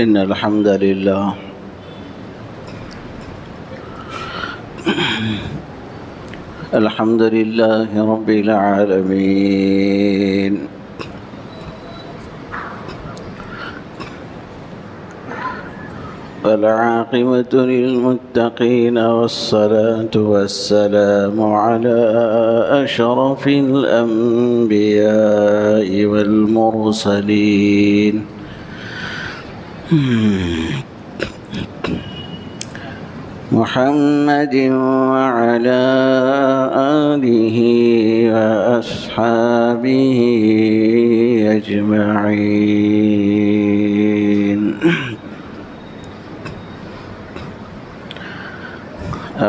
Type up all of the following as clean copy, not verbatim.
إن الحمد لله الحمد لله رب العالمين والعاقبة للمتقين والصلاة والسلام على أشرف الأنبياء والمرسلين محمد وعلى آله وأصحابه أجمعين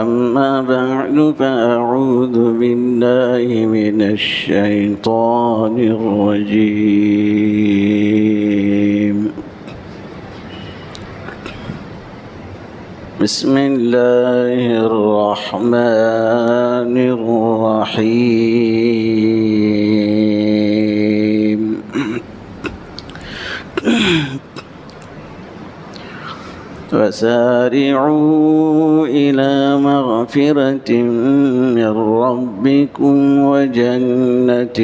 أما بعد فأعوذ بالله من الشيطان الرجيم بسم الله الرحمن الرحيم وسارعوا إلى مغفرة من ربكم وجنة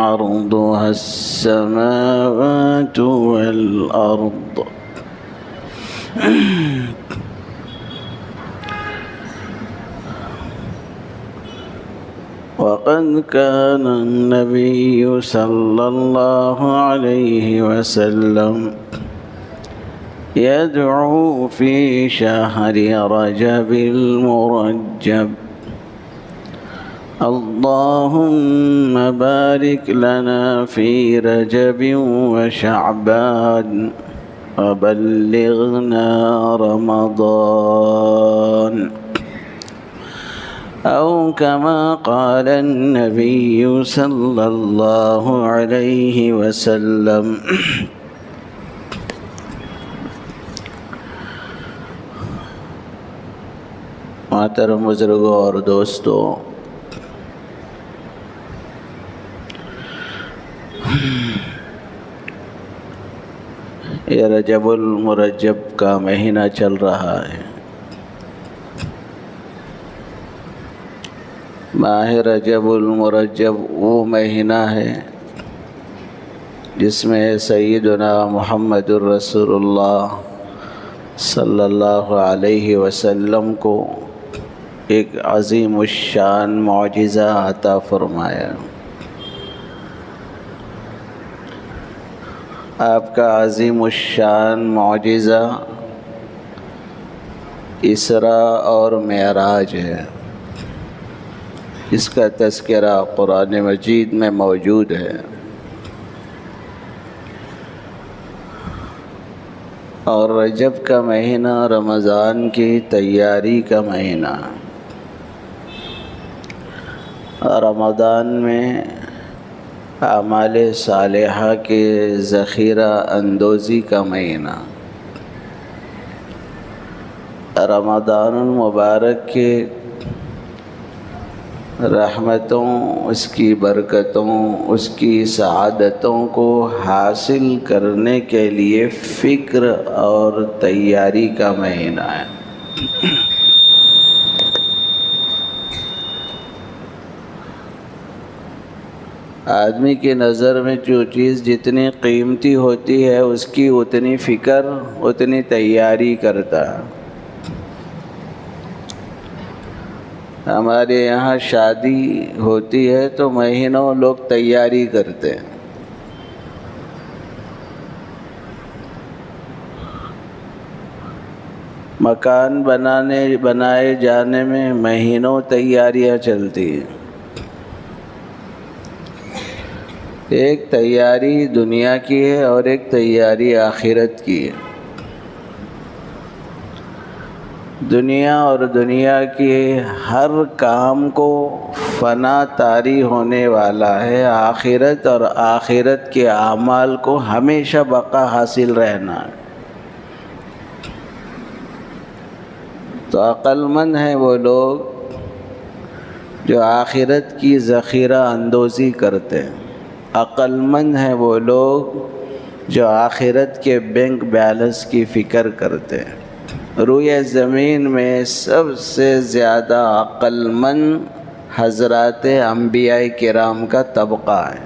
عرضها السماوات والأرض وقد كان النبي صلى الله عليه وسلم يدعو في شهر رجب المرجب اللهم بارك لنا في رجب وشعبان وبلغنا رمضان أو كما قال النبي صلى الله عليه وسلم محترم بزرگوں اور دوستوں، یہ رجب المرجب کا مہینہ چل رہا ہے۔ ماہ رجب المرجب وہ مہینہ ہے جس میں سیدنا محمد الرسول اللہ صلی اللہ علیہ وسلم کو ایک عظیم الشان معجزہ عطا فرمایا۔ آپ کا عظیم الشان معجزہ اسراء اور معراج ہے، اس کا تذکرہ قرآن مجید میں موجود ہے، اور رجب کا مہینہ رمضان کی تیاری کا مہینہ، رمضان میں اعمال صالحہ کے ذخیرہ اندوزی کا مہینہ، رمضان المبارک کے رحمتوں، اس کی برکتوں، اس کی سعادتوں کو حاصل کرنے کے لیے فکر اور تیاری کا مہینہ ہے۔ آدمی کی نظر میں جو چیز جتنی قیمتی ہوتی ہے اس کی اتنی فکر، اتنی تیاری کرتا ہے۔ ہمارے یہاں شادی ہوتی ہے تو مہینوں لوگ تیاری کرتے ہیں، مکان بنائے جانے میں مہینوں تیاریاں چلتی ہیں۔ ایک تیاری دنیا کی ہے اور ایک تیاری آخرت کی ہے۔ دنیا اور دنیا کے ہر کام کو فنا طاری ہونے والا ہے، آخرت اور آخرت کے اعمال کو ہمیشہ بقا حاصل رہنا ہے۔ تو عقل مند ہیں وہ لوگ جو آخرت کی ذخیرہ اندوزی کرتے ہیں، عقل مند ہیں وہ لوگ جو آخرت کے بینک بیلنس کی فکر کرتے ہیں۔ روئے زمین میں سب سے زیادہ عقل مند حضرات انبیاء کرام کا طبقہ ہے،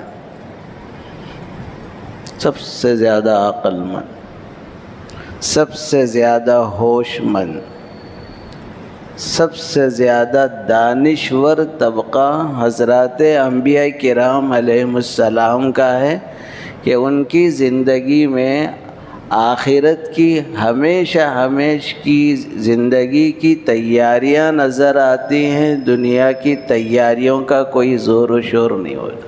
سب سے زیادہ عقل مند، سب سے زیادہ ہوش مند، سب سے زیادہ دانشور طبقہ حضرات انبیاء کرام علیہم السلام کا ہے کہ ان کی زندگی میں آخرت کی ہمیشہ کی زندگی کی تیاریاں نظر آتی ہیں، دنیا کی تیاریوں کا کوئی زور و شور نہیں ہوتا۔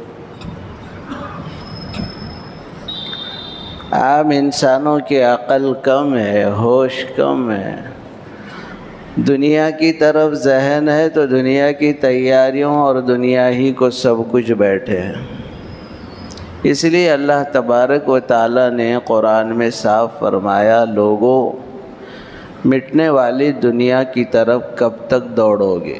عام انسانوں کی عقل کم ہے، ہوش کم ہے، دنیا کی طرف ذہن ہے تو دنیا کی تیاریوں اور دنیا ہی کو سب کچھ بیٹھے ہیں۔ اس لیے اللہ تبارک و تعالیٰ نے قرآن میں صاف فرمایا، لوگوں مٹنے والی دنیا کی طرف کب تک دوڑو گے؟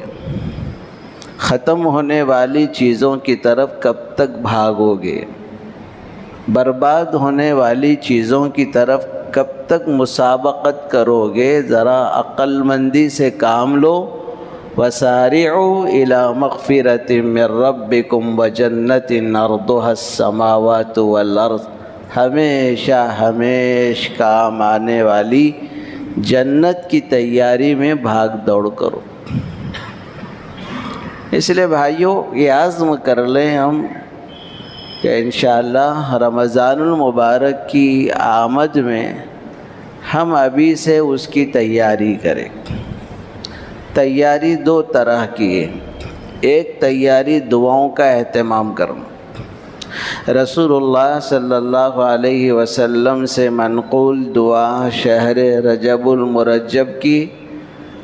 ختم ہونے والی چیزوں کی طرف کب تک بھاگو گے؟ برباد ہونے والی چیزوں کی طرف کب تک مسابقت کرو گے؟ ذرا عقل مندی سے کام لو۔ وَسَارِعُوا إِلَى مَغْفِرَةٍ مِّن رَّبِّكُمْ وَجَنَّةٍ عَرْضُهَا السَّمَاوَاتُ وَالْأَرْضُ، ہمیشہ کام آنے والی جنت کی تیاری میں بھاگ دوڑ کرو۔ اس لیے بھائیوں یہ عزم کر لیں ہم کہ انشاءاللہ رمضان المبارک کی آمد میں ہم ابھی سے اس کی تیاری کریں۔ تیاری دو طرح کی ہے، ایک تیاری دعاؤں کا اہتمام کرنا۔ رسول اللہ صلی اللہ علیہ وسلم سے منقول دعا شہر رجب المرجب کی،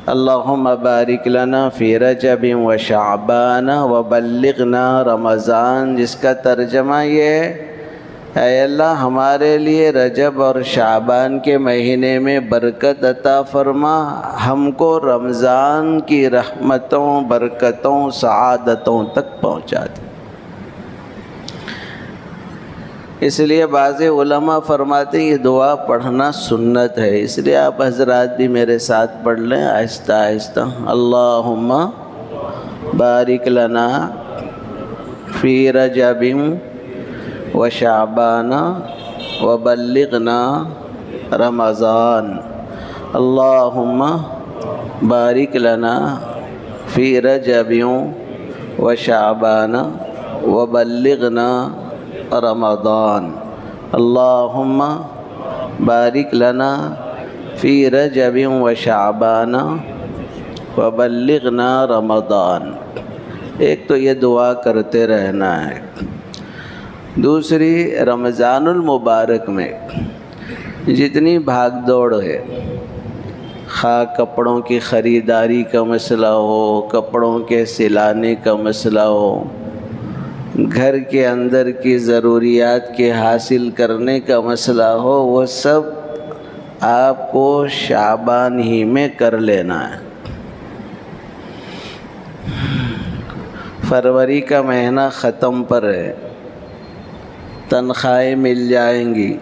اللہم بارک لنا فی رجب و شعبان و بلغنا رمضان، جس کا ترجمہ یہ ہے، اے اللہ ہمارے لیے رجب اور شعبان کے مہینے میں برکت عطا فرما، ہم کو رمضان کی رحمتوں، برکتوں، سعادتوں تک پہنچا دے۔ اس لیے بعض علماء فرماتے ہیں یہ دعا پڑھنا سنت ہے، اس لیے آپ حضرات بھی میرے ساتھ پڑھ لیں آہستہ آہستہ۔ اللہم بارک لنا فی رجب و شعبان و بلغنا رمضان، اللہم بارک لنا فی رجب و شعبان و بلغنا رمضان، اللہم بارک لنا فی رجب و شعبان و بلغنا رمضان۔ ایک تو یہ دعا کرتے رہنا ہے۔ دوسری، رمضان المبارک میں جتنی بھاگ دوڑ ہے، خواہ کپڑوں کی خریداری کا مسئلہ ہو، کپڑوں کے سلانے کا مسئلہ ہو، گھر کے اندر کی ضروریات کے حاصل کرنے کا مسئلہ ہو، وہ سب آپ کو شعبان ہی میں کر لینا ہے۔ فروری کا مہینہ ختم پر ہے، تنخواہیں مل جائیں گی،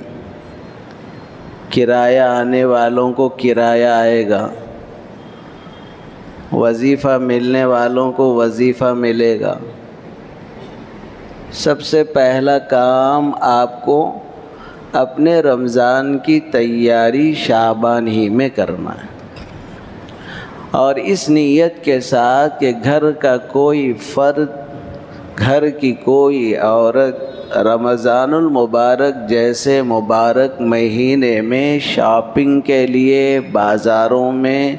کرایہ آنے والوں کو کرایہ آئے گا، وظیفہ ملنے والوں کو وظیفہ ملے گا۔ سب سے پہلا کام آپ کو اپنے رمضان کی تیاری شعبان ہی میں کرنا ہے، اور اس نیت کے ساتھ کہ گھر کا کوئی فرد، گھر کی کوئی عورت رمضان المبارک جیسے مبارک مہینے میں شاپنگ کے لیے بازاروں میں،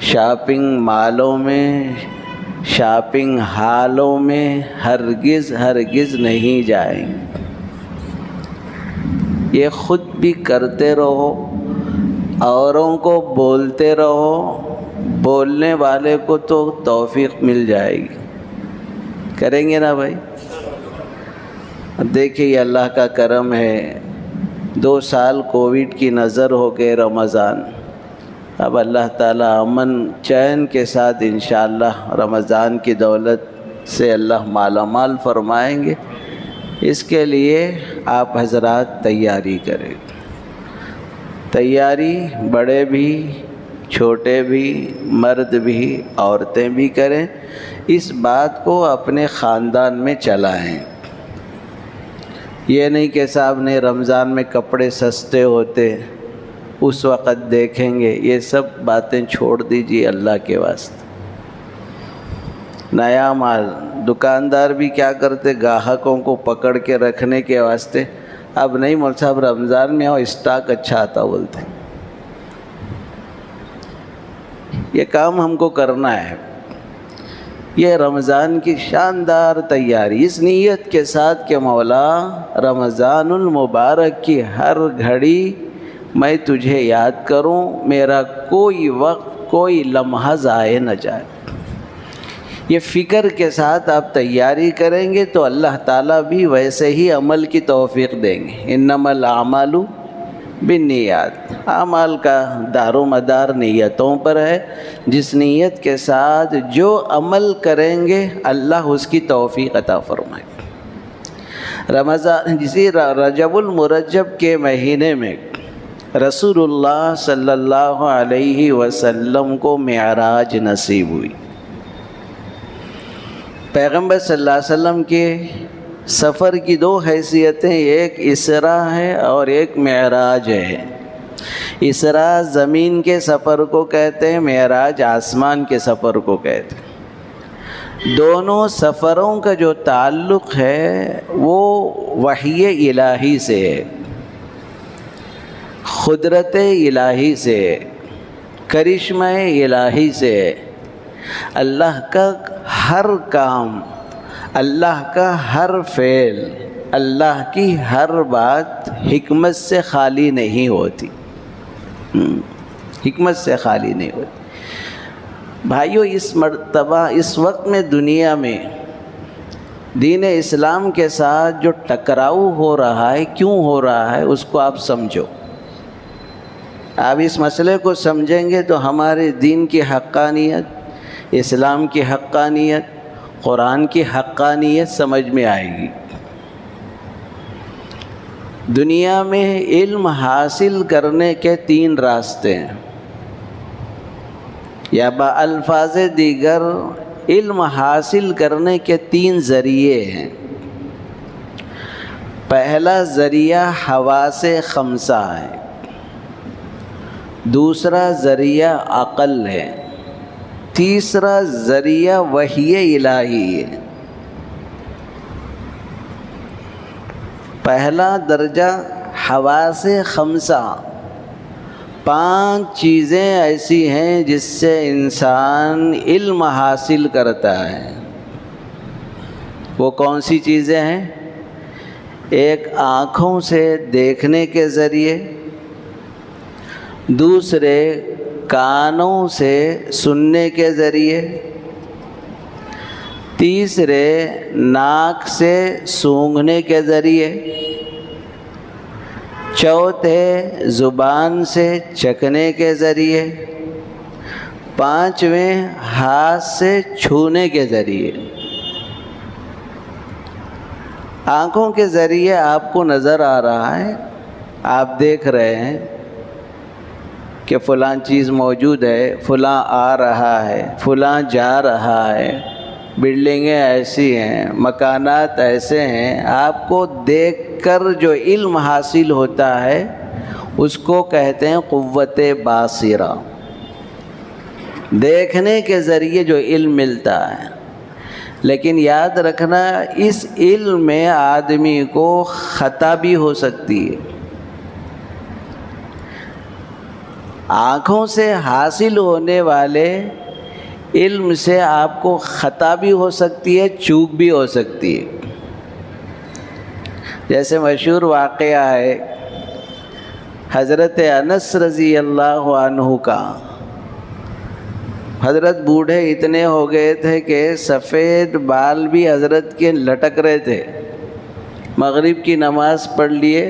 شاپنگ مالوں میں، شاپنگ ہالوں میں ہرگز نہیں جائیں گے۔ یہ خود بھی کرتے رہو، اوروں کو بولتے رہو، بولنے والے کو تو توفیق مل جائے گی۔ کریں گے نا بھائی؟ دیکھیے یہ اللہ کا کرم ہے، 2 سال کووڈ کی نظر ہو گئے رمضان، اب اللہ تعالیٰ امن چین کے ساتھ انشاءاللہ رمضان کی دولت سے اللہ مالا مال فرمائیں گے۔ اس کے لیے آپ حضرات تیاری کریں، تیاری بڑے بھی چھوٹے بھی مرد بھی عورتیں بھی کریں، اس بات کو اپنے خاندان میں چلائیں۔ یہ نہیں کہ صاحب نے رمضان میں کپڑے سستے ہوتے اس وقت دیکھیں گے، یہ سب باتیں چھوڑ دیجیے اللہ کے واسطے۔ نیا مال، دکاندار بھی کیا کرتے، گاہکوں کو پکڑ کے رکھنے کے واسطے، اب نہیں مول صاحب رمضان میں اسٹاک اچھا آتا بولتے۔ یہ کام ہم کو کرنا ہے، یہ رمضان کی شاندار تیاری، اس نیت کے ساتھ کہ مولا رمضان المبارک کی ہر گھڑی میں تجھے یاد کروں، میرا کوئی وقت کوئی لمحہ ضائع نہ جائے۔ یہ فکر کے ساتھ آپ تیاری کریں گے تو اللہ تعالیٰ بھی ویسے ہی عمل کی توفیق دیں گے۔ انما الاعمال بالنیات، اعمال کا دار و مدار نیتوں پر ہے، جس نیت کے ساتھ جو عمل کریں گے اللہ اس کی توفیق عطا فرمائے۔ رمضان جسی رجب المرجب کے مہینے میں رسول اللہ صلی اللہ علیہ وسلم کو معراج نصیب ہوئی۔ پیغمبر صلی اللہ علیہ وسلم کے سفر کی دو حیثیتیں، ایک اسراء ہے اور ایک معراج ہے۔ اسراء زمین کے سفر کو کہتے ہیں، معراج آسمان کے سفر کو کہتے ہیں۔ دونوں سفروں کا جو تعلق ہے وہ وحی الہی سے ہے، قدرت الہی سے، کرشمہ الہی سے۔ اللہ کا ہر کام، اللہ کا ہر فعل، اللہ کی ہر بات حکمت سے خالی نہیں ہوتی، حکمت سے خالی نہیں ہوتی۔ بھائیو، اس مرتبہ اس وقت میں دنیا میں دین اسلام کے ساتھ جو ٹکراؤ ہو رہا ہے، کیوں ہو رہا ہے اس کو آپ سمجھو۔ آپ اس مسئلے کو سمجھیں گے تو ہمارے دین کی حقانیت، اسلام کی حقانیت، قرآن کی حقانیت سمجھ میں آئے گی۔ دنیا میں علم حاصل کرنے کے تین راستے ہیں، یا بالفاظ دیگر علم حاصل کرنے کے تین ذریعے ہیں۔ پہلا ذریعہ حواس خمسہ ہے، دوسرا ذریعہ عقل ہے، تیسرا ذریعہ وحی الہی ہے۔ پہلا درجہ حواس خمسہ، پانچ چیزیں ایسی ہیں جس سے انسان علم حاصل کرتا ہے۔ وہ کون سی چیزیں ہیں؟ ایک آنکھوں سے دیکھنے کے ذریعے، دوسرے کانوں سے سننے کے ذریعے، تیسرے ناک سے سونگھنے کے ذریعے، چوتھے زبان سے چکھنے کے ذریعے، پانچویں ہاتھ سے چھونے کے ذریعے۔ آنکھوں کے ذریعے آپ کو نظر آ رہا ہے، آپ دیکھ رہے ہیں کہ فلاں چیز موجود ہے، فلاں آ رہا ہے، فلاں جا رہا ہے، بلڈنگیں ایسی ہیں، مکانات ایسے ہیں۔ آپ کو دیکھ کر جو علم حاصل ہوتا ہے اس کو کہتے ہیں قوت باصرہ، دیکھنے کے ذریعے جو علم ملتا ہے۔ لیکن یاد رکھنا، اس علم میں آدمی کو خطا بھی ہو سکتی ہے۔ آنکھوں سے حاصل ہونے والے علم سے آپ کو خطا بھی ہو سکتی ہے، چوک بھی ہو سکتی ہے۔ جیسے مشہور واقعہ ہے حضرت انس رضی اللہ عنہ کا۔ حضرت بوڑھے اتنے ہو گئے تھے کہ سفید بال بھی حضرت کے لٹک رہے تھے۔ مغرب کی نماز پڑھ لیے،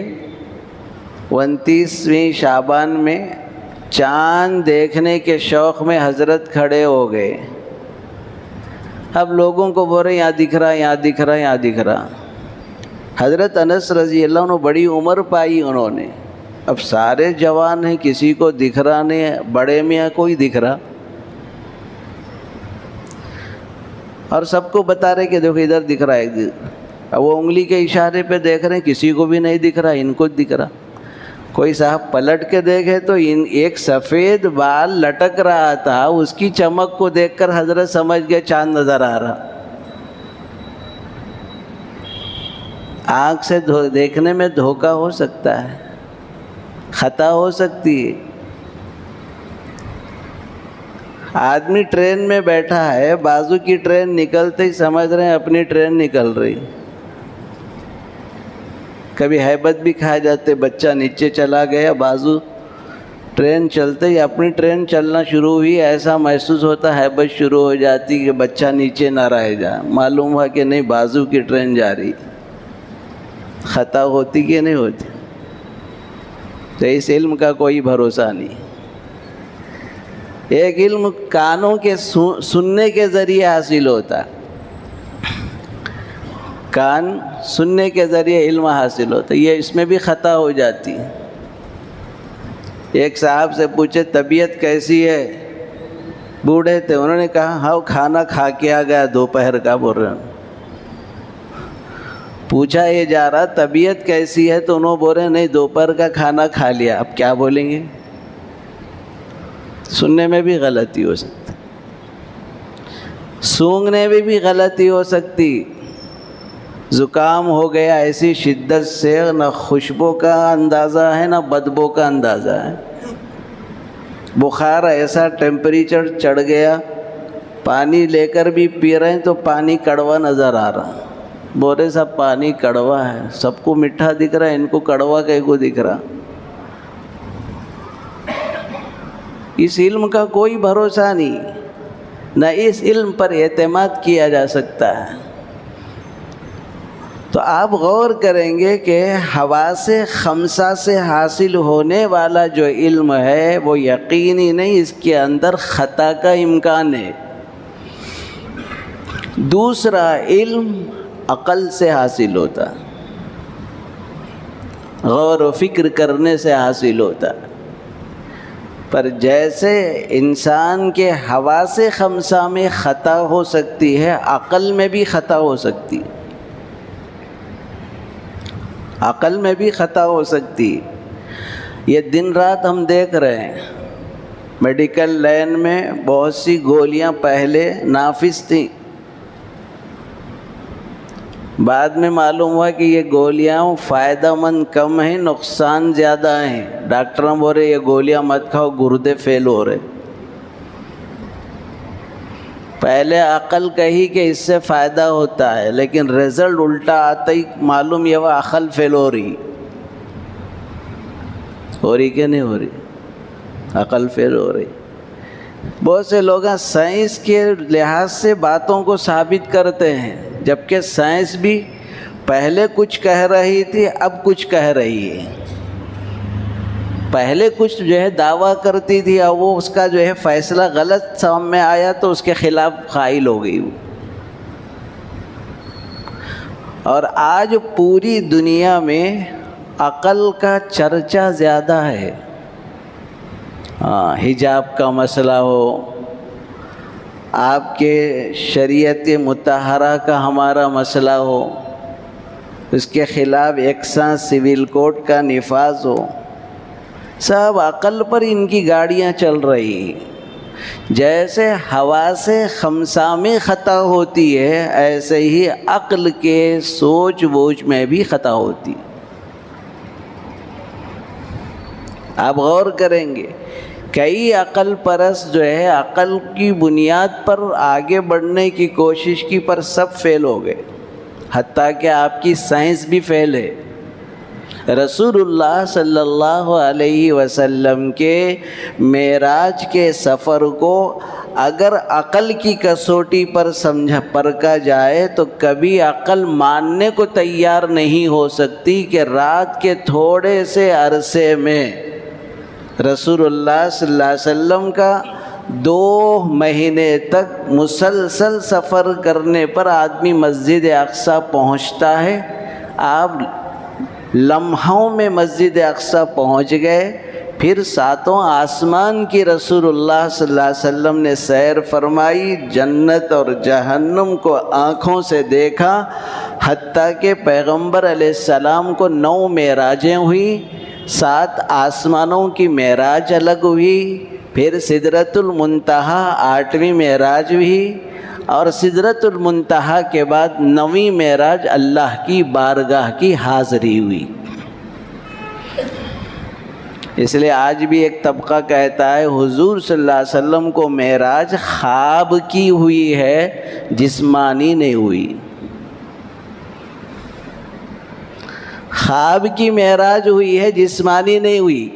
29ویں شعبان میں چاند دیکھنے کے شوق میں حضرت کھڑے ہو گئے۔ اب لوگوں کو بول رہے یہاں دکھ رہا، یہاں دکھ رہا، یہاں دکھ رہا۔ حضرت انس رضی اللہ عنہ بڑی عمر پائی انہوں نے، اب سارے جوان ہیں، کسی کو دکھ رہا نہیں ہے، بڑے میاں کوئی دکھ رہا، اور سب کو بتا رہے کہ دیکھو ادھر دکھ رہا ہے ادھر، اب وہ انگلی کے اشارے پہ دیکھ رہے ہیں، کسی کو بھی نہیں دکھ رہا، ان کو دکھ رہا۔ کوئی صاحب پلٹ کے دیکھے تو ایک سفید بال لٹک رہا تھا، اس کی چمک کو دیکھ کر حضرت سمجھ گئے چاند نظر آ رہا۔ آنکھ سے دیکھنے میں دھوکہ ہو سکتا ہے، خطا ہو سکتی ہے۔ آدمی ٹرین میں بیٹھا ہے، بازو کی ٹرین نکلتے ہی سمجھ رہے ہیں اپنی ٹرین نکل رہی، کبھی ہیبت بھی کھا جاتے، بچہ نیچے چلا گیا، بازو ٹرین چلتے ہی اپنی ٹرین چلنا شروع ہوئی، ایسا محسوس ہوتا ہیبت شروع ہو جاتی کہ بچہ نیچے نہ رہ جائے، معلوم ہوا کہ نہیں بازو کی ٹرین جا رہی۔ خطا ہوتی کہ نہیں ہوتی؟ تو اس علم کا کوئی بھروسہ نہیں۔ ایک علم کانوں کے سننے کے ذریعے حاصل ہوتا ہے، کان سننے کے ذریعے علم حاصل ہوتا ہے، یہ اس میں بھی خطا ہو جاتی ہے۔ ایک صاحب سے پوچھے طبیعت کیسی ہے، بوڑھے تھے، انہوں نے کہا ہاں کھانا کھا کے آ گیا دوپہر کا، بول رہے ہیں۔ پوچھا یہ جا رہا طبیعت کیسی ہے، تو انہوں بول رہے نہیں دوپہر کا کھانا کھا لیا۔ اب کیا بولیں گے؟ سننے میں بھی غلطی ہو سکتی، سونگنے میں بھی غلطی ہو سکتی، زکام ہو گیا ایسی شدت سے نہ خوشبو کا اندازہ ہے نہ بدبو کا اندازہ ہے، بخار ایسا ٹیمپریچر چڑھ گیا، پانی لے کر بھی پی رہے ہیں تو پانی کڑوا نظر آ رہا، بولے صاحب پانی کڑوا ہے، سب کو میٹھا دکھ رہا ہے، ان کو کڑوا کہیں کو دکھ رہا۔ اس علم کا کوئی بھروسہ نہیں، نہ اس علم پر اعتماد کیا جا سکتا ہے۔ تو آپ غور کریں گے کہ حواس خمسہ سے حاصل ہونے والا جو علم ہے وہ یقینی نہیں، اس کے اندر خطا کا امکان ہے۔ دوسرا علم عقل سے حاصل ہوتا، غور و فکر کرنے سے حاصل ہوتا، پر جیسے انسان کے حواس خمسہ میں خطا ہو سکتی ہے، عقل میں بھی خطا ہو سکتی ہے، عقل میں بھی خطا ہو سکتی۔ یہ دن رات ہم دیکھ رہے ہیں، میڈیکل لائن میں بہت سی گولیاں پہلے نافذ تھیں، بعد میں معلوم ہوا کہ یہ گولیاں فائدہ مند کم ہیں، نقصان زیادہ ہیں، ڈاکٹر بول رہے یہ گولیاں مت کھاؤ، گردے فیل ہو رہے۔ پہلے عقل کہی کہ اس سے فائدہ ہوتا ہے، لیکن رزلٹ الٹا آتا ہی معلوم یہ وہ عقل فیل ہو رہی کہ نہیں ہو رہی؟ عقل فیل ہو رہی۔ بہت سے لوگ سائنس کے لحاظ سے باتوں کو ثابت کرتے ہیں، جبکہ سائنس بھی پہلے کچھ کہہ رہی تھی، اب کچھ کہہ رہی ہے۔ پہلے کچھ جو ہے دعویٰ کرتی تھی، اور وہ اس کا جو ہے فیصلہ غلط سامنے آیا تو اس کے خلاف قائل ہو گئی۔ اور آج پوری دنیا میں عقل کا چرچا زیادہ ہے۔ حجاب کا مسئلہ ہو، آپ کے شریعت مطہرہ کا ہمارا مسئلہ ہو، اس کے خلاف یکساں سول کوڈ کا نفاذ ہو، سب عقل پر ان کی گاڑیاں چل رہی۔ جیسے حواس خمسہ میں خطا ہوتی ہے، ایسے ہی عقل کے سوچ بوجھ میں بھی خطا ہوتی۔ آپ غور کریں گے، کئی عقل پرست جو ہے عقل کی بنیاد پر آگے بڑھنے کی کوشش کی، پر سب فیل ہو گئے، حتیٰ کہ آپ کی سائنس بھی فیل ہے۔ رسول اللہ صلی اللہ علیہ وسلم کے معراج کے سفر کو اگر عقل کی کسوٹی پر پرکھا جائے تو کبھی عقل ماننے کو تیار نہیں ہو سکتی کہ رات کے تھوڑے سے عرصے میں رسول اللہ صلی اللہ علیہ وسلم کا 2 مہینے تک مسلسل سفر کرنے پر آدمی مسجد اقصی پہنچتا ہے، آپ لمحوں میں مسجد اقصی پہنچ گئے، پھر ساتوں آسمان کی رسول اللہ صلی اللہ علیہ وسلم نے سیر فرمائی، جنت اور جہنم کو آنکھوں سے دیکھا، حتیٰ کہ پیغمبر علیہ السلام کو 9 معراجیں ہوئی، 7 آسمانوں کی معراج الگ ہوئی، پھر سدرۃ المنتہا 8ویں معراج ہوئی، اور سدرۃ المنتہا کے بعد 9ویں معراج اللہ کی بارگاہ کی حاضری ہوئی۔ اس لیے آج بھی ایک طبقہ کہتا ہے حضور صلی اللہ علیہ وسلم کو معراج خواب کی ہوئی ہے، جسمانی نہیں ہوئی۔ خواب کی معراج ہوئی ہے، جسمانی نہیں ہوئی۔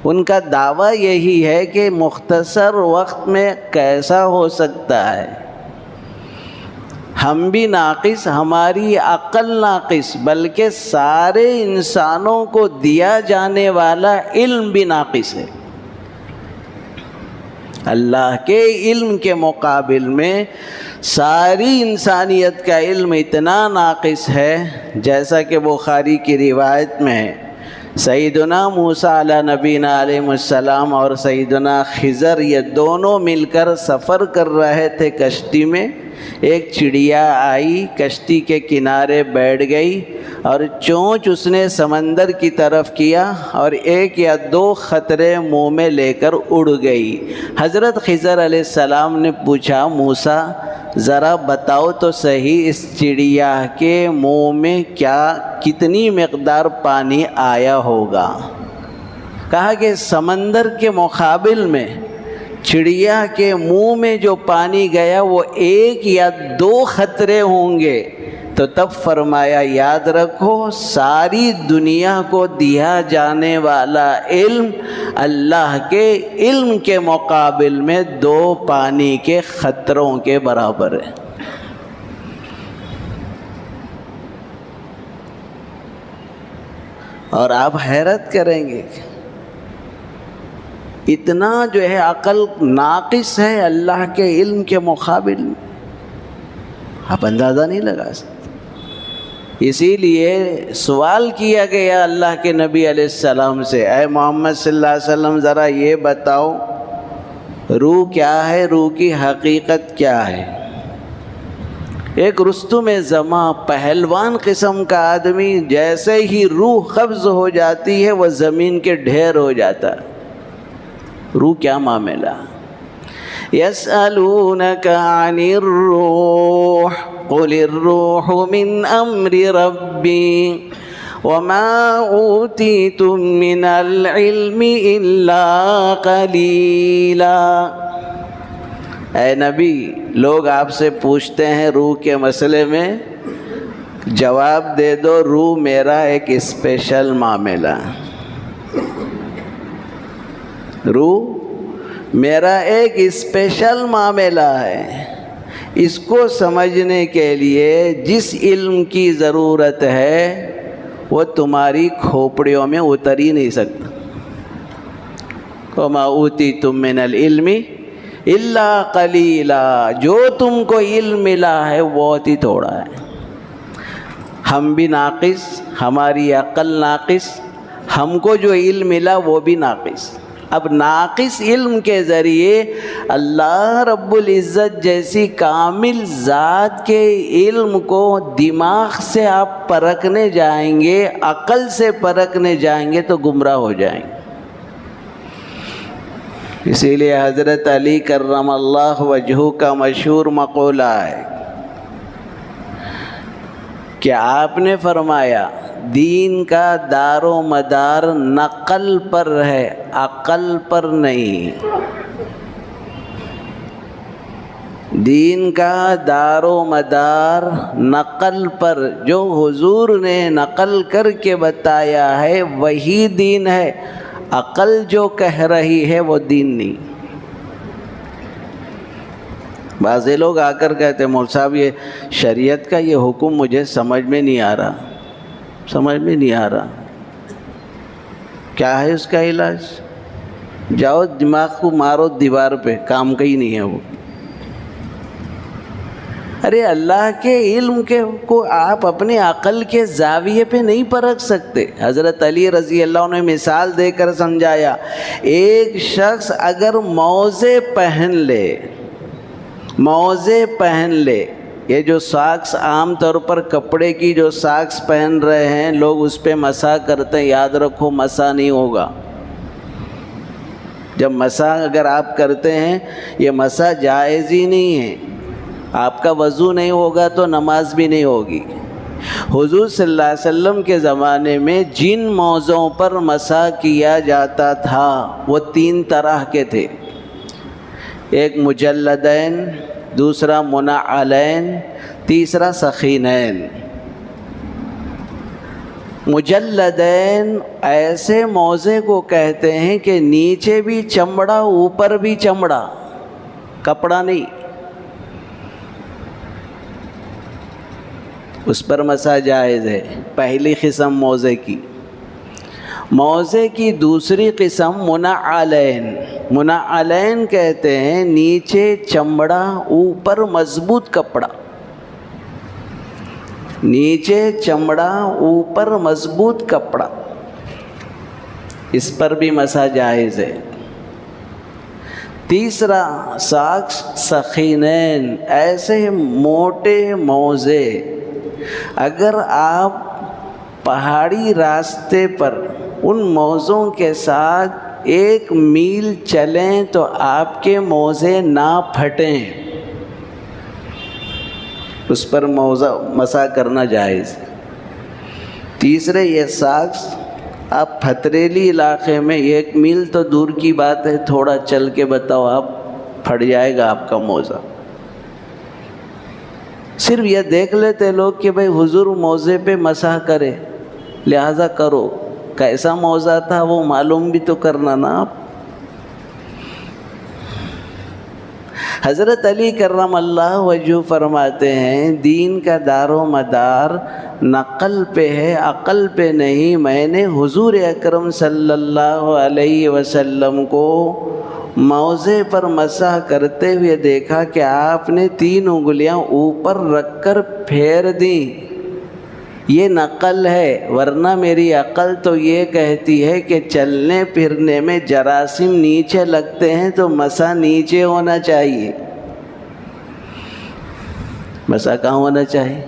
ان کا دعویٰ یہی ہے کہ مختصر وقت میں کیسا ہو سکتا ہے؟ ہم بھی ناقص، ہماری عقل ناقص، بلکہ سارے انسانوں کو دیا جانے والا علم بھی ناقص ہے۔ اللہ کے علم کے مقابل میں ساری انسانیت کا علم اتنا ناقص ہے، جیسا کہ بخاری کی روایت میں ہے، سیدنا موسیٰ علیہ نبینا علیہ السلام اور سیدنا خضر یہ دونوں مل کر سفر کر رہے تھے کشتی میں۔ ایک چڑیا آئی، کشتی کے کنارے بیٹھ گئی اور چونچ اس نے سمندر کی طرف کیا اور 1 یا 2 خطرے منہ میں لے کر اڑ گئی۔ حضرت خضر علیہ السلام نے پوچھا، موسیٰ ذرا بتاؤ تو صحیح اس چڑیا کے منہ میں کتنی مقدار پانی آیا ہوگا؟ کہا کہ سمندر کے مقابل میں چڑیا کے منہ میں جو پانی گیا وہ 1 یا 2 خطرے ہوں گے۔ تو تب فرمایا، یاد رکھو ساری دنیا کو دیا جانے والا علم اللہ کے علم کے مقابل میں 2 پانی کے خطروں کے برابر ہے۔ اور آپ حیرت کریں گے، اتنا جو ہے عقل ناقص ہے اللہ کے علم کے مقابل میں، آپ اندازہ نہیں لگا سکتے۔ اسی لیے سوال کیا گیا اللہ کے نبی علیہ السلام سے، اے محمد صلی اللہ علیہ وسلم ذرا یہ بتاؤ روح کیا ہے، روح کی حقیقت کیا ہے؟ ایک رستم زماں پہلوان قسم کا آدمی جیسے ہی روح قبض ہو جاتی ہے وہ زمین کے ڈھیر ہو جاتا ہے۔ روح کیا معاملہ؟ يَسْأَلُونَكَ عَنِ الرُّوحِ قُلِ الرُّوحُ مِنْ أَمْرِ رَبِّي وَمَا أُوتِيتُم مِّنَ الْعِلْمِ إِلَّا قَلِيلًا۔ اے نبی، لوگ آپ سے پوچھتے ہیں روح کے مسئلے میں، جواب دے دو روح میرا ایک اسپیشل معاملہ، روح میرا ایک اسپیشل معاملہ ہے۔ اس کو سمجھنے کے لیے جس علم کی ضرورت ہے وہ تمہاری کھوپڑیوں میں اتر ہی نہیں سکتا۔ وَمَا أُوتِيتُم مِّنَ الْعِلْمِ إِلَّا قَلِيلًا، جو تم کو علم ملا ہے بہت ہی تھوڑا ہے۔ ہم بھی ناقص، ہماری عقل ناقص، ہم کو جو علم ملا وہ بھی ناقص۔ اب ناقص علم کے ذریعے اللہ رب العزت جیسی کامل ذات کے علم کو دماغ سے آپ پرکھنے جائیں گے، عقل سے پرکھنے جائیں گے تو گمراہ ہو جائیں گے۔ اسی لیے حضرت علی کرم اللہ وجہہ کا مشہور مقولہ ہے کہ آپ نے فرمایا دین کا دار و مدار نقل پر ہے، عقل پر نہیں۔ دین کا دار و مدار نقل پر، جو حضور نے نقل کر کے بتایا ہے وہی دین ہے، عقل جو کہہ رہی ہے وہ دین نہیں۔ بعض لوگ آ کر کہتے ہیں مولوی صاحب یہ شریعت کا یہ حکم مجھے سمجھ میں نہیں آ رہا، سمجھ میں نہیں آ رہا، کیا ہے اس کا علاج؟ جاؤ دماغ کو مارو دیوار پہ، کام کا ہی نہیں ہے وہ۔ ارے اللہ کے علم کے کو آپ اپنے عقل کے زاویے پہ نہیں پرکھ سکتے۔ حضرت علی رضی اللہ عنہ نے مثال دے کر سمجھایا، ایک شخص اگر موزے پہن لے، یہ جو ساکس عام طور پر کپڑے کی جو ساکس پہن رہے ہیں لوگ اس پہ مسح کرتے ہیں، یاد رکھو مسح نہیں ہوگا۔ جب مسح اگر آپ کرتے ہیں یہ مسح جائز ہی نہیں ہے، آپ کا وضو نہیں ہوگا تو نماز بھی نہیں ہوگی۔ حضور صلی اللہ علیہ وسلم کے زمانے میں جن موضوعوں پر مسح کیا جاتا تھا وہ 3 طرح کے تھے، ایک مجلدین، دوسرا منعلین، تیسرا سخینین۔ مجلدین ایسے موزے کو کہتے ہیں کہ نیچے بھی چمڑا اوپر بھی چمڑا، کپڑا نہیں، اس پر مسح جائز ہے، پہلی قسم موزے کی۔ موزے کی دوسری قسم منعلین کہتے ہیں، نیچے چمڑا اوپر مضبوط کپڑا، نیچے چمڑا اوپر مضبوط کپڑا، اس پر بھی مسح جائز ہے۔ تیسرا ساکس سخینین، ایسے موٹے موزے، اگر آپ پہاڑی راستے پر ان موزوں کے ساتھ 1 میل چلیں تو آپ کے موزے نہ پھٹیں، اس پر موزہ مسح کرنا جائز۔ تیسرے یہ ساکس آپ پھتریلی علاقے میں 1 میل تو دور کی بات ہے، تھوڑا چل کے بتاؤ آپ، پھٹ جائے گا آپ کا موزہ۔ صرف یہ دیکھ لیتے لوگ کہ بھئی حضور موزے پہ مسح کرے، لہذا کرو، کیسا موزہ تھا وہ معلوم بھی تو کرنا نا آپ۔ حضرت علی کرم اللہ وجہہ فرماتے ہیں، دین کا دار و مدار نقل پہ ہے، عقل پہ نہیں۔ میں نے حضور اکرم صلی اللہ علیہ وسلم کو موزے پر مسح کرتے ہوئے دیکھا کہ آپ نے 3 انگلیاں اوپر رکھ کر پھیر دیں، یہ نقل ہے، ورنہ میری عقل تو یہ کہتی ہے کہ چلنے پھرنے میں جراثیم نیچے لگتے ہیں تو مسح نیچے ہونا چاہیے۔ مسح کہاں ہونا چاہیے؟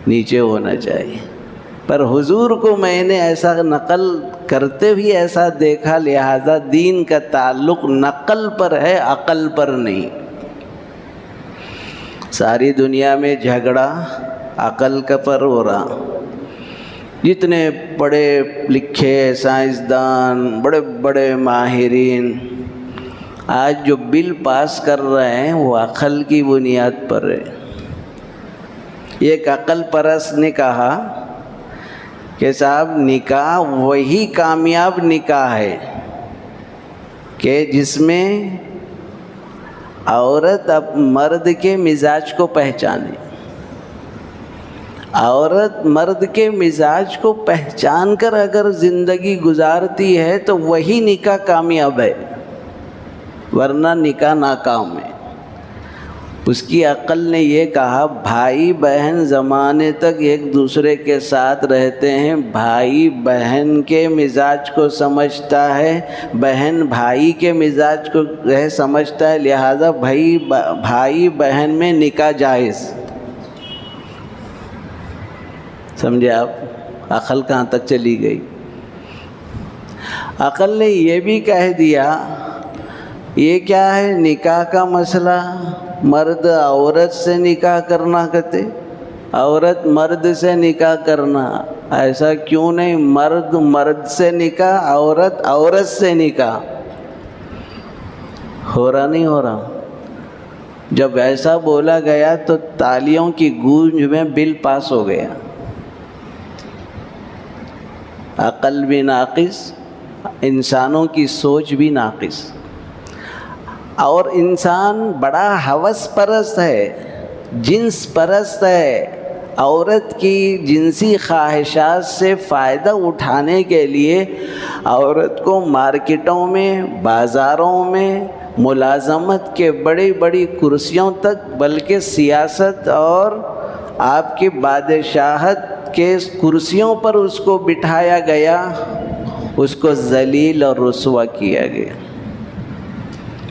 نیچے ہونا چاہیے، پر حضور کو میں نے ایسا نقل کرتے بھی ایسا دیکھا، لہذا دین کا تعلق نقل پر ہے، عقل پر نہیں۔ ساری دنیا میں جھگڑا عقل کا پر ہو رہا، جتنے پڑھے لکھے سائنسدان، بڑے بڑے ماہرین آج جو بل پاس کر رہے ہیں وہ عقل کی بنیاد پر ہے۔ ایک عقل پرست نے کہا کہ صاحب نکاح وہی کامیاب نکاح ہے کہ جس میں عورت اب مرد کے مزاج کو پہچانے، عورت مرد کے مزاج کو پہچان کر اگر زندگی گزارتی ہے تو وہی نکاح کامیاب ہے، ورنہ نکاح ناکام ہے۔ اس کی عقل نے یہ کہا، بھائی بہن زمانے تک ایک دوسرے کے ساتھ رہتے ہیں، بھائی بہن کے مزاج کو سمجھتا ہے، بہن بھائی کے مزاج کو سمجھتا ہے، لہذا بھائی بہن میں نکاح جائز۔ سمجھے آپ عقل کہاں تک چلی گئی؟ عقل نے یہ بھی کہہ دیا، یہ کیا ہے نکاح کا مسئلہ، مرد عورت سے نکاح کرنا کہتے، عورت مرد سے نکاح کرنا، ایسا کیوں نہیں، مرد مرد سے نکاح، عورت عورت سے نکاح، ہو رہا نہیں ہو رہا؟ جب ایسا بولا گیا تو تالیوں کی گونج میں بل پاس ہو گیا۔ عقل بھی ناقص، انسانوں کی سوچ بھی ناقص، اور انسان بڑا ہوس پرست ہے، جنس پرست ہے، عورت کی جنسی خواہشات سے فائدہ اٹھانے کے لیے عورت کو مارکیٹوں میں، بازاروں میں، ملازمت کے بڑی بڑی کرسیوں تک، بلکہ سیاست اور آپ کی بادشاہت کے کرسیوں پر اس کو بٹھایا گیا، اس کو ذلیل اور رسوا کیا گیا۔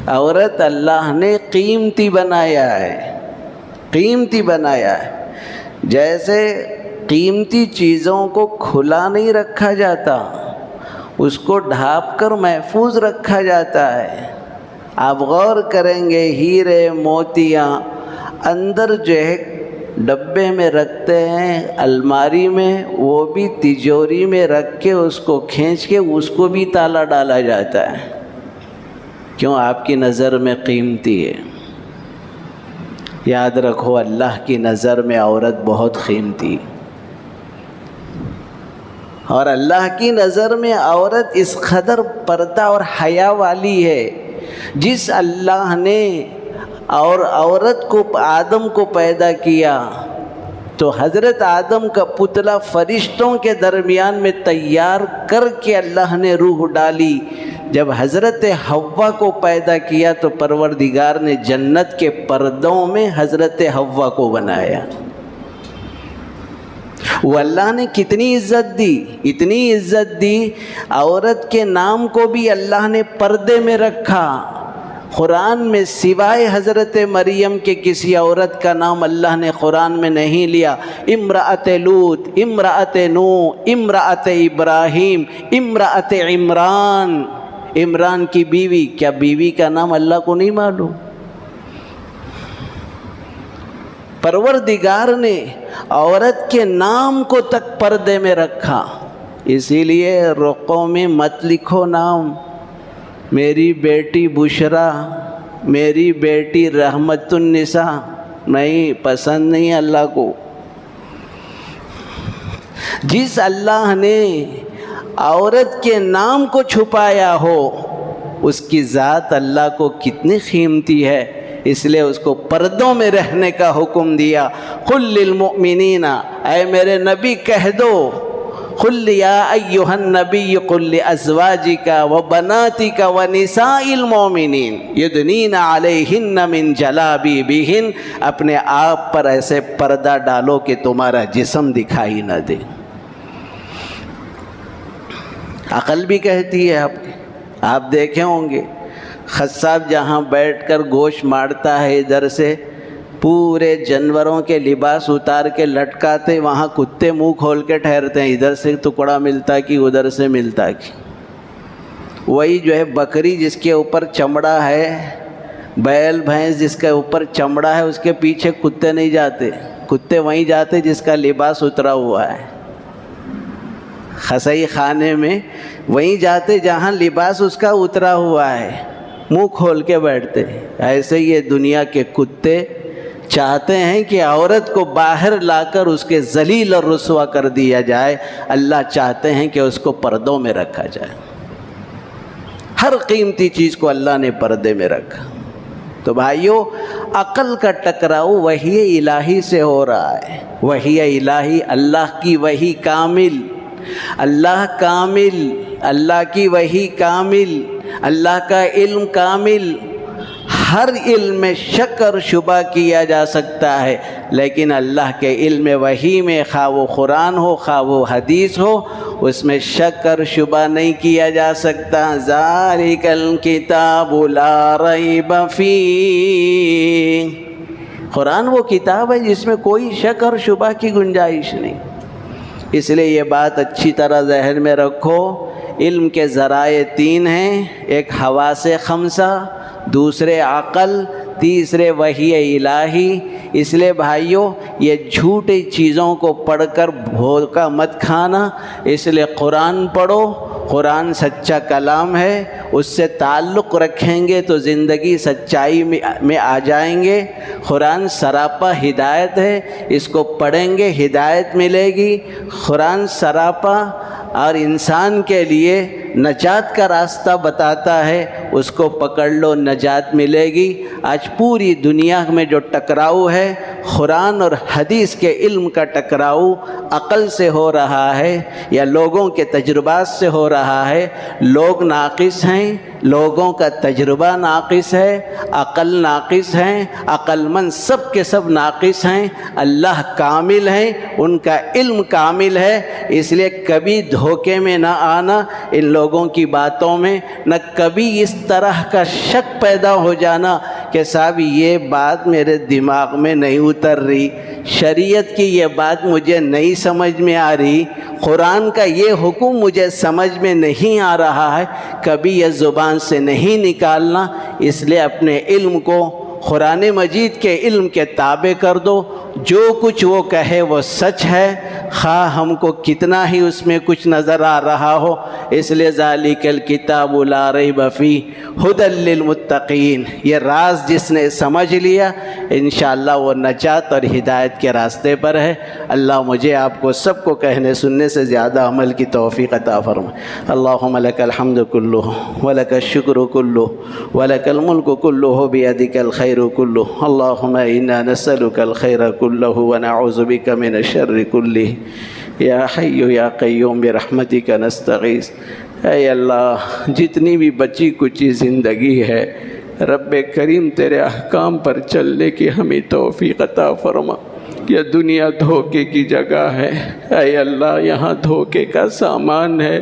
عورت اللہ نے قیمتی بنایا ہے، قیمتی بنایا ہے۔ جیسے قیمتی چیزوں کو کھلا نہیں رکھا جاتا، اس کو ڈھانپ کر محفوظ رکھا جاتا ہے۔ آپ غور کریں گے، ہیرے موتیاں اندر جو ہے ڈبے میں رکھتے ہیں، الماری میں، وہ بھی تجوری میں رکھ کے اس کو کھینچ کے اس کو بھی تالا ڈالا جاتا ہے۔ کیوں؟ آپ کی نظر میں قیمتی ہے۔ یاد رکھو، اللہ کی نظر میں عورت بہت قیمتی، اور اللہ کی نظر میں عورت اس قدر پردہ اور حیا والی ہے۔ جس اللہ نے اور عورت کو، آدم کو پیدا کیا تو حضرت آدم کا پتلا فرشتوں کے درمیان میں تیار کر کے اللہ نے روح ڈالی۔ جب حضرت حوا کو پیدا کیا تو پروردگار نے جنت کے پردوں میں حضرت حوا کو بنایا۔ وہ اللہ نے کتنی عزت دی، اتنی عزت دی، عورت کے نام کو بھی اللہ نے پردے میں رکھا۔ قرآن میں سوائے حضرت مریم کے کسی عورت کا نام اللہ نے قرآن میں نہیں لیا۔ امرأت لوط، امرأت نوح، امرأت ابراہیم، امرأت عمران، عمران کی بیوی۔ کیا بیوی کا نام اللہ کو نہیں معلوم؟ پروردگار نے عورت کے نام کو تک پردے میں رکھا۔ اسی لیے رقوں میں مت لکھو نام، میری بیٹی بشرا، میری بیٹی رحمت النساء، نہیں، پسند نہیں اللہ کو۔ جس اللہ نے عورت کے نام کو چھپایا ہو، اس کی ذات اللہ کو کتنی قیمتی ہے، اس لیے اس کو پردوں میں رہنے کا حکم دیا۔ قل للمؤمنین، اے میرے نبی کہہ دو، قل یا ایھا النبی قل لازواجک وبناتک ونساء المؤمنین یدنین علیہن من جلابیبہن، اپنے آپ پر ایسے پردہ ڈالو کہ تمہارا جسم دکھائی نہ دے۔ عقل بھی کہتی ہے آپ دیکھے ہوں گے، قصاب جہاں بیٹھ کر گوشت مارتا ہے، ادھر سے پورے جانوروں کے لباس اتار کے لٹکاتے، وہاں کتے منہ کھول کے ٹھہرتے ہیں، ادھر سے ٹکڑا ملتا کہ ادھر سے ملتا کہ۔ وہی جو ہے بکری جس کے اوپر چمڑا ہے، بیل بھینس جس کے اوپر چمڑا ہے، اس کے پیچھے کتے نہیں جاتے، کتے وہیں جاتے جس کا لباس اترا ہوا ہے۔ خسائی خانے میں وہیں جاتے جہاں لباس اس کا اترا ہوا ہے، منہ کھول کے بیٹھتے۔ ایسے یہ دنیا کے کتے چاہتے ہیں کہ عورت کو باہر لا کر اس کے ذلیل اور رسوا کر دیا جائے، اللہ چاہتے ہیں کہ اس کو پردوں میں رکھا جائے۔ ہر قیمتی چیز کو اللہ نے پردے میں رکھا۔ تو بھائیو، عقل کا ٹکراؤ وحی الہی سے ہو رہا ہے۔ وحی الہی، اللہ کی وحی کامل، اللہ کامل، اللہ کی وحی کامل، اللہ کا علم کامل۔ ہر علم میں شک اور شبہ کیا جا سکتا ہے، لیکن اللہ کے علم وحی میں، خواہ وہ قرآن ہو خواہ وہ حدیث ہو، اس میں شک اور شبہ نہیں کیا جا سکتا۔ ذالک الکتاب لا ریب فیہ، قرآن وہ کتاب ہے جس میں کوئی شک اور شبہ کی گنجائش نہیں۔ اس لیے یہ بات اچھی طرح ذہن میں رکھو، علم کے ذرائع تین ہیں، ایک حواس خمسہ، دوسرے عقل، تیسرے وحی الہی۔ اس لیے بھائیوں، یہ جھوٹی چیزوں کو پڑھ کر دھوکہ مت کھانا۔ اس لیے قرآن پڑھو، قرآن سچا کلام ہے، اس سے تعلق رکھیں گے تو زندگی سچائی میں آ جائیں گے۔ قرآن سراپا ہدایت ہے، اس کو پڑھیں گے ہدایت ملے گی۔ قرآن سراپا اور انسان کے لیے نجات کا راستہ بتاتا ہے، اس کو پکڑ لو، نجات ملے گی۔ آج پوری دنیا میں جو ٹکراؤ ہے، قرآن اور حدیث کے علم کا ٹکراؤ عقل سے ہو رہا ہے یا لوگوں کے تجربات سے ہو رہا ہے۔ لوگ ناقص ہیں، لوگوں کا تجربہ ناقص ہے، عقل ناقص ہے، عقل مند سب کے سب ناقص ہیں۔ اللہ کامل ہیں، ان کا علم کامل ہے۔ اس لیے کبھی دھوکے میں نہ آنا ان لوگوں کی باتوں میں، نہ کبھی اس طرح کا شک پیدا ہو جانا کہ صاحب یہ بات میرے دماغ میں نہیں اتر رہی، شریعت کی یہ بات مجھے نہیں سمجھ میں آ رہی، قرآن کا یہ حکم مجھے سمجھ میں نہیں آ رہا ہے، کبھی یہ زبان سے نہیں نکالنا۔ اس لیے اپنے علم کو قرآن مجید کے علم کے تابع کر دو، جو کچھ وہ کہے وہ سچ ہے، خواہ ہم کو کتنا ہی اس میں کچھ نظر آ رہا ہو۔ اس لیے ذالک الکتاب لا ریب فیہ ھدی للمتقین، یہ راز جس نے سمجھ لیا انشاءاللہ وہ نجات اور ہدایت کے راستے پر ہے۔ اللہ مجھے آپ کو سب کو کہنے سننے سے زیادہ عمل کی توفیق عطا فرمائے۔ اللہم لک الحمد کلہ ولک الشکر کلہ ولک الملک کلہ بیدک الخیر کلہ، اللہم انا نسألک الخیر کلہ ونعوذ بک من الشر کلہ، یا حی یا قیوم برحمتک نستغیث۔ اے اللہ، جتنی بھی بچی کچی زندگی ہے رب کریم تیرے احکام پر چلنے کی ہمیں توفیق عطا فرما۔ یہ دنیا دھوکے کی جگہ ہے، اے اللہ یہاں دھوکے کا سامان ہے۔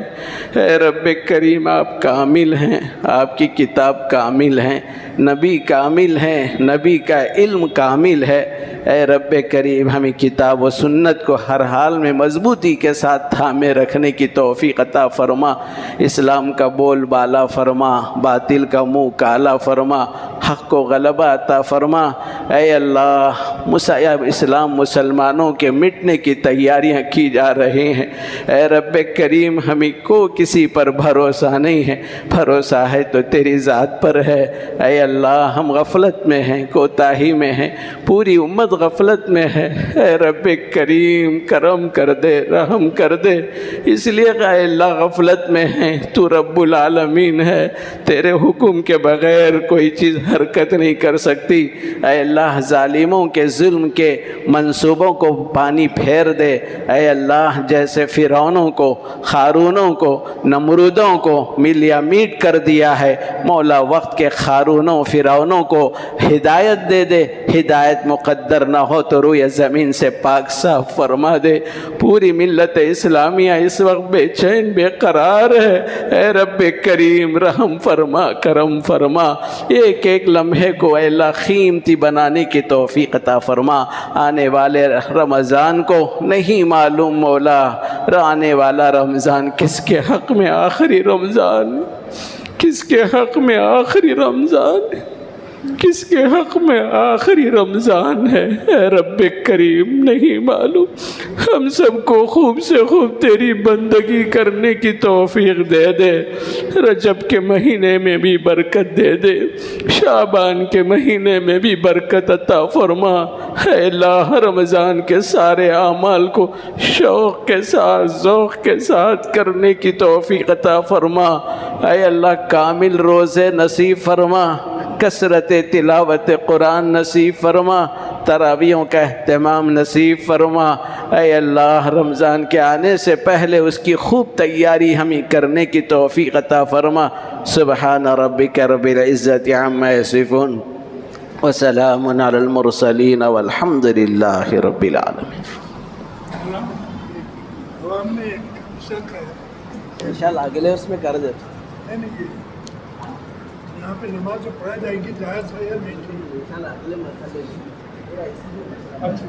اے رب کریم آپ کامل ہیں، آپ کی کتاب کامل ہیں، نبی کامل ہیں، نبی کا علم کامل ہے۔ اے رب کریم ہمیں کتاب و سنت کو ہر حال میں مضبوطی کے ساتھ تھامے رکھنے کی توفیق عطا فرما، اسلام کا بول بالا فرما، باطل کا منہ کالا فرما، حق کو غلبہ عطا فرما۔ اے اللہ اسلام مسلمانوں کے مٹنے کی تیاریاں کی جا رہی ہیں، اے رب کریم ہمیں کو کسی پر بھروسہ نہیں ہے، بھروسہ ہے تو تیری ذات پر ہے۔ اے اللہ ہم غفلت میں ہیں، کوتاہی میں ہیں، پوری امت غفلت میں ہے، اے رب کریم کرم کر دے، رحم کر دے۔ اس لیے اے اللہ غفلت میں ہیں، تو رب العالمین ہے، تیرے حکم کے بغیر کوئی چیز حرکت نہیں کر سکتی۔ اے اللہ ظالموں کے ظلم کے منصوبوں کو پانی پھیر دے۔ اے اللہ جیسے فرعونوں کو، قارونوں کو، نمرودوں کو ملیا میٹ کر دیا ہے، مولا وقت کے قارونوں فرعونوں کو ہدایت دے دے، ہدایت مقدر نہ ہو تو روئے زمین سے پاک صاف فرما دے۔ پوری ملت اسلامیہ اس وقت بے چین بے قرار ہے، اے رب کریم رحم فرما، کرم فرما، ایک ایک لمحے کو اے اللہ قیمتی بنانے کی توفیق عطا فرما۔ آنے والے رمضان کو نہیں معلوم مولا آنے والا رمضان کس کے حق میں آخری رمضان، کس کے حق میں آخری رمضان، کس کے حق میں آخری رمضان ہے، اے رب کریم نہیں معلوم۔ ہم سب کو خوب سے خوب تیری بندگی کرنے کی توفیق دے دے، رجب کے مہینے میں بھی برکت دے دے، شعبان کے مہینے میں بھی برکت عطا فرما۔ اے اللہ رمضان کے سارے اعمال کو شوق کے ساتھ ذوق کے ساتھ کرنے کی توفیق عطا فرما۔ اے اللہ کامل روزے نصیب فرما، کثرت تلاوت قرآن نصیب فرما، تراویحوں کا اہتمام نصیب فرما۔ اے اللہ رمضان کے آنے سے پہلے اس کی خوب تیاری ہمیں کرنے کی توفیق عطا فرما۔ سبحان ربک رب العزت عما یصفون وسلام علی المرسلین والحمد للہ رب العالمین۔ انشاءاللہ اگلے اس میں کر دیتے یہاں پہ نماز جو پڑھا جائے گی جائز ہے یا نہیں؟ انشاءاللہ اگلے مرحلے میں اچھا